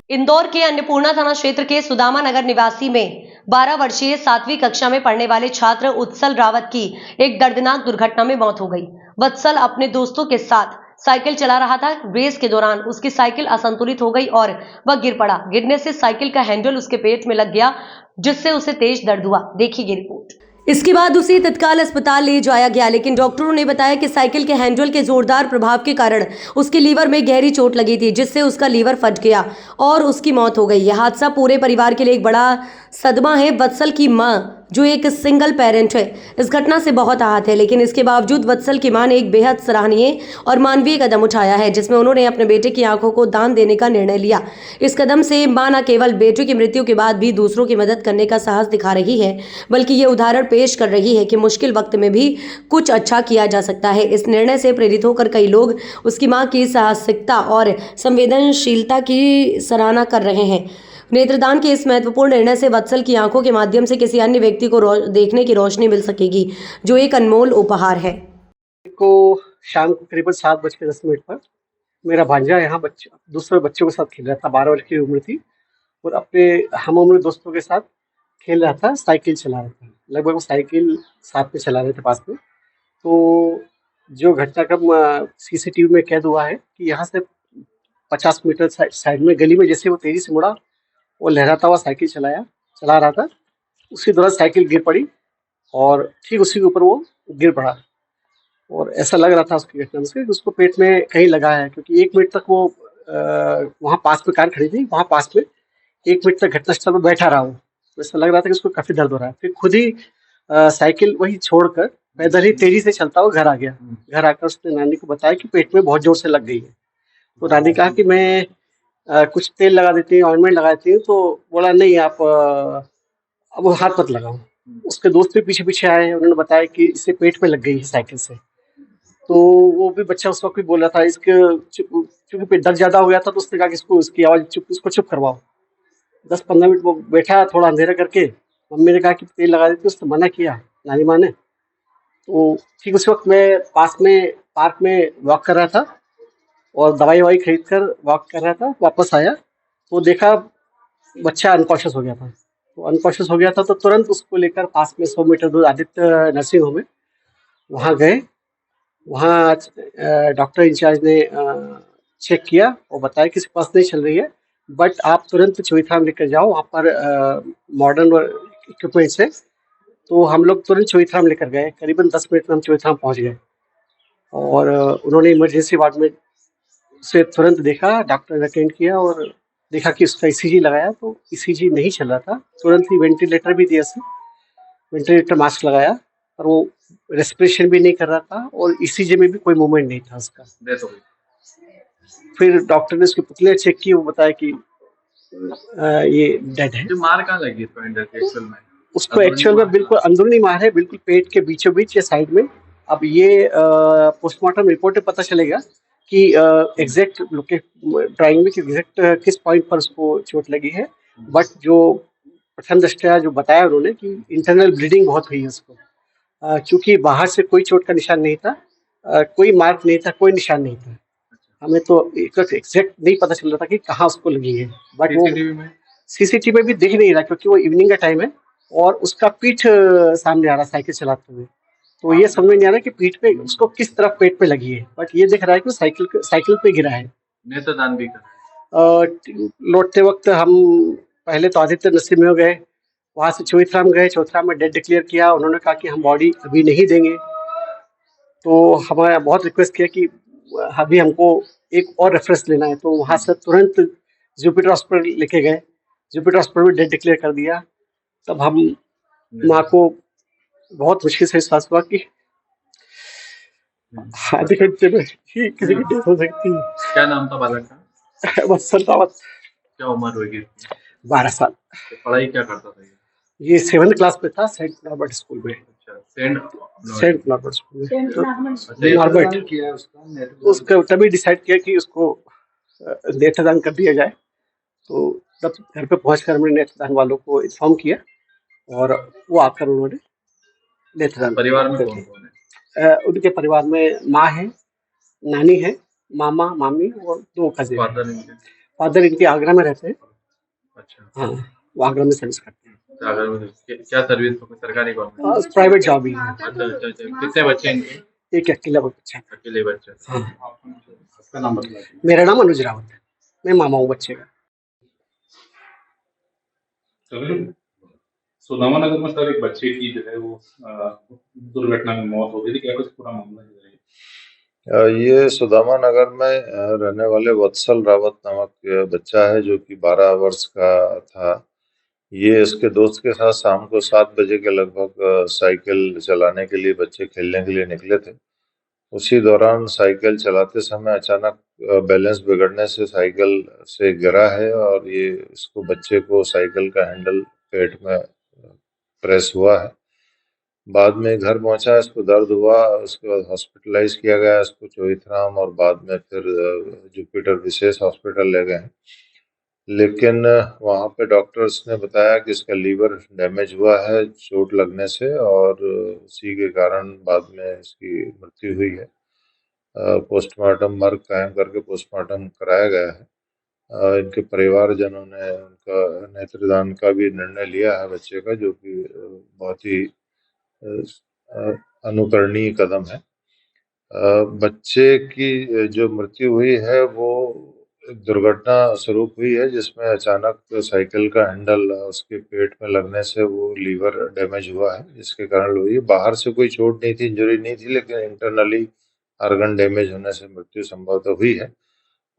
इंदौर के अन्नपूर्णा थाना क्षेत्र के सुदामा नगर निवासी में 12 वर्षीय 7वीं कक्षा में पढ़ने वाले छात्र उत्सल रावत की एक दर्दनाक दुर्घटना में मौत हो गई। वत्सल अपने दोस्तों के साथ साइकिल चला रहा था। रेस के दौरान उसकी साइकिल असंतुलित हो गई और वह गिर पड़ा। गिरने से साइकिल का हैंडल उसके पेट में लग गया, जिससे उसे तेज दर्द हुआ। देखिए रिपोर्ट। इसके बाद उसे तत्काल अस्पताल ले जाया गया, लेकिन डॉक्टरों ने बताया कि साइकिल के हैंडल के जोरदार प्रभाव के कारण उसके लीवर में गहरी चोट लगी थी, जिससे उसका लीवर फट गया और उसकी मौत हो गई। यह हादसा पूरे परिवार के लिए एक बड़ा सदमा है। वत्सल की मां, जो एक सिंगल पेरेंट है, इस घटना से बहुत आहत है, लेकिन इसके बावजूद वत्सल की मां ने एक बेहद सराहनीय और मानवीय कदम उठाया है, जिसमें उन्होंने अपने बेटे की आंखों को दान देने का निर्णय लिया। इस कदम से मां न केवल बेटे की मृत्यु के बाद भी दूसरों की मदद करने का साहस दिखा रही है, बल्कि ये उदाहरण पेश कर रही है कि मुश्किल वक्त में भी कुछ अच्छा किया जा सकता है। इस निर्णय से प्रेरित होकर कई लोग उसकी मां की साहसिकता और संवेदनशीलता की सराहना कर रहे हैं। नेत्रदान के इस महत्वपूर्ण निर्णय से वत्सल की आंखों के माध्यम से किसी अन्य व्यक्ति को देखने की रोशनी मिल सकेगी, जो एक अनमोल उपहार है। को शाम को करीबन 7:10 पर मेरा भांजा यहाँ दूसरे बच्चों के साथ खेल रहा था। 12 वर्ष की उम्र थी और अपने हम उम्र दोस्तों के साथ खेल रहा था, साइकिल चला रहा था। लगभग वो साइकिल साथ में चला रहे थे पास में। तो जो घटनाक्रम सीसीटीवी में कैद हुआ है कि यहाँ से 50 मीटर साइड में गली में जैसे वो तेजी से मुड़ा, वो लहराता हुआ साइकिल चला रहा था। उसी दौरान साइकिल गिर पड़ी और ठीक उसी के ऊपर वो गिर पड़ा और ऐसा लग रहा था उसकी घटना से कि उसको पेट में कहीं लगा है, क्योंकि 1 मिनट तक वो वहाँ पास में कार खड़ी थी, वहाँ पास में 1 मिनट तक घटनास्थल पर बैठा रहा वो। तो ऐसा लग रहा था कि उसको काफी दर्द हो रहा है। फिर खुद ही साइकिल वही छोड़कर पैदल ही तेजी से चलता हुआ घर आ गया। घर आकर उसने नानी को बताया कि पेट में बहुत जोर से लग गई है। तो नानी कहा कि मैं कुछ तेल लगा देती हूँ, ऑइंटमेंट लगा देती हूँ। तो बोला नहीं, आप अब वो हाथ मत लगाओ। उसके दोस्त भी पीछे पीछे आए, उन्होंने बताया कि इसे पेट में लग गई है साइकिल से। तो वो भी बच्चा उस वक्त भी बोल रहा था, इसके क्योंकि दर्द ज्यादा हो गया था, तो उसने कहा कि इसकी आवाज इसको चुप करवाओ। 10-15 मिनट वो बैठा थोड़ा अंधेरा करके। मम्मी ने कहा कि तेल लगा देती, उसने मना किया, नानी माँ ने। तो ठीक उस वक्त मैं पास में पार्क में वॉक कर रहा था और दवाई खरीद कर वॉक कर रहा था। वापस आया तो देखा बच्चा अनकॉन्शियस हो गया था। तो अनकॉन्शियस हो गया था तो तुरंत उसको लेकर पास में 100 मीटर दूर आदित्य नर्सिंग होम है, वहाँ गए। वहाँ डॉक्टर इंचार्ज ने चेक किया और बताया कि इसके पास नहीं चल रही है, बट आप तुरंत चौथाम लेकर जाओ, वहाँ पर मॉडर्न इक्विपमेंट्स है। तो हम लोग तुरंत चौथाम लेकर गए। करीबन 10 मिनट में हम चौथाम पहुँच गए और उन्होंने इमरजेंसी वार्ड में उसे तुरंत देखा, डॉक्टर ने अटेंड किया और देखा कि उसका ईसीजी लगाया। तो ईसीजी नहीं चल रहा था, तुरंत ही वेंटिलेटर भी दिया उसे, वेंटिलेटर मास्क लगाया, पर वो रेस्पिरेशन भी नहीं कर रहा था और ईसीजी में भी कोई मूवमेंट नहीं था उसका। डेथ हो गई। फिर डॉक्टर ने उसकी पुतलियाँ चेक की, वो बताया कि ये डेड है। मार कहाँ लगी एक्चुअल में? उसको एक्चुअल में बिल्कुल अंदरूनी मार है, बिल्कुल पेट के बीचों बीच या साइड में। अब ये पोस्टमार्टम रिपोर्ट में पता चलेगा कि एग्जैक्ट ड्राइंग में एग्जैक्ट किस पॉइंट पर उसको चोट लगी है। बट जो प्रथम दृष्टया जो बताया उन्होंने कि इंटरनल ब्लीडिंग बहुत हुई है उसको, क्योंकि बाहर से कोई चोट का निशान नहीं था, कोई मार्क नहीं था, कोई निशान नहीं था। हमें तो एग्जैक्ट नहीं पता चल रहा था कि कहाँ उसको लगी है। बट वो सीसीटीवी में भी दिख नहीं रहा, क्योंकि वो इवनिंग का टाइम है और उसका पीठ सामने आ रहा साइकिल चलाते हुए। तो ये समझ में नहीं आ रहा कि पीठ पे उसको किस तरफ पेट पे लगी है, बट ये दिख रहा है कि साइकिल पे गिरा है। नेत्रदान भी कर लौटते वक्त हम पहले तो आदित्य नर्सिंग में गए, वहां से चौथराम गए। चौथराम में डेथ डिक्लेयर किया। उन्होंने कहा कि हम बॉडी अभी नहीं देंगे। तो हमारा बहुत रिक्वेस्ट किया कि अभी हमको एक और रेफरेंस लेना है। तो वहां से तुरंत जुपिटर हॉस्पिटल लेके गए। जुपिटर हॉस्पिटल में डेथ डिक्लेयर कर दिया। तब हम माँ को बहुत मुश्किल से विश्वास हुआ कि आधे घंटे में ही किसी की डेथ हो सकती है। क्या नाम था बालक का? वत्सल रावत। क्या उम्र होगी? 12 साल। तो पढ़ाई क्या करता था ये 7th क्लास में था, सेंट नॉर्बर्ट स्कूल में। सेंट नॉर्बर्ट स्कूल में नॉर्बर्ट। उसका तभी डिसाइड किया कि उसको नेत्रदान कर दिया जाए। तो तब घर पे पहुंचकर हमने नेत्रदान वालों को इन्फॉर्म किया और वो आकर उन्होंने नेत्रदान। परिवार में कौन है? उनके परिवार में माँ है, नानी है, मामा मामी और 2 कजिन। फादर इनके आगरा में रहते हैं। अच्छा, हाँ, वो आगरा में सर्विस करते हैं। तो अगर क्या सर्विस सरकारी गवर्नमेंट? प्राइवेट जॉब ही है। अच्छा, कितने बच्चे हैं इनके? एक अकेला बच्चा है। अकेले बच्चे? हाँ, आपका नाम बताइए। मेरा नाम अनुज रावत है, मैं मामा हूँ बच्चे का। सुदामा नगर में सर एक बच्चे की जो है वो दुर्घटना में मौत हो गई थी, क्या कुछ पूरा मामला है? ये सुदामा नगर में रहने वाले वत्सल रावत नामक बच्चा है जो कि 12 वर्ष का था। ये इसके दोस्त के साथ शाम को 7 बजे के लगभग साइकिल चलाने के लिए बच्चे खेलने के लिए निकले थे। उसी दौरान साइकिल चलाते समय अचानक बैलेंस बिगड़ने से साइकिल से गिरा है और ये इसको बच्चे को साइकिल का हैंडल पेट में प्रेस हुआ है। बाद में घर पहुंचा, इसको दर्द हुआ, उसके बाद हॉस्पिटलाइज किया गया इसको चोइथराम और बाद में फिर जुपिटर विशेष हॉस्पिटल ले गए। लेकिन वहाँ पे डॉक्टर्स ने बताया कि इसका लीवर डैमेज हुआ है चोट लगने से और उसी के कारण बाद में इसकी मृत्यु हुई है। पोस्टमार्टम मर्ग कायम करके पोस्टमार्टम कराया गया है। इनके परिवारजनों ने उनका नेत्रदान का भी निर्णय लिया है बच्चे का, जो कि बहुत ही अनुकरणीय कदम है। बच्चे की जो मृत्यु हुई है वो दुर्घटना स्वरूप हुई है, जिसमें अचानक साइकिल का हैंडल उसके पेट में लगने से वो लीवर डैमेज हुआ है, जिसके कारण हुई है। बाहर से कोई चोट नहीं थी, इंजरी नहीं थी, लेकिन इंटरनली ऑर्गन डैमेज होने से मृत्यु संभवतः हुई है।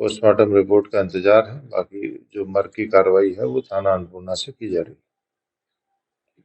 पोस्टमार्टम रिपोर्ट का इंतजार है। बाकी जो मर्ग की कार्रवाई है वो थाना अन्नपूर्णा से की जा रही है।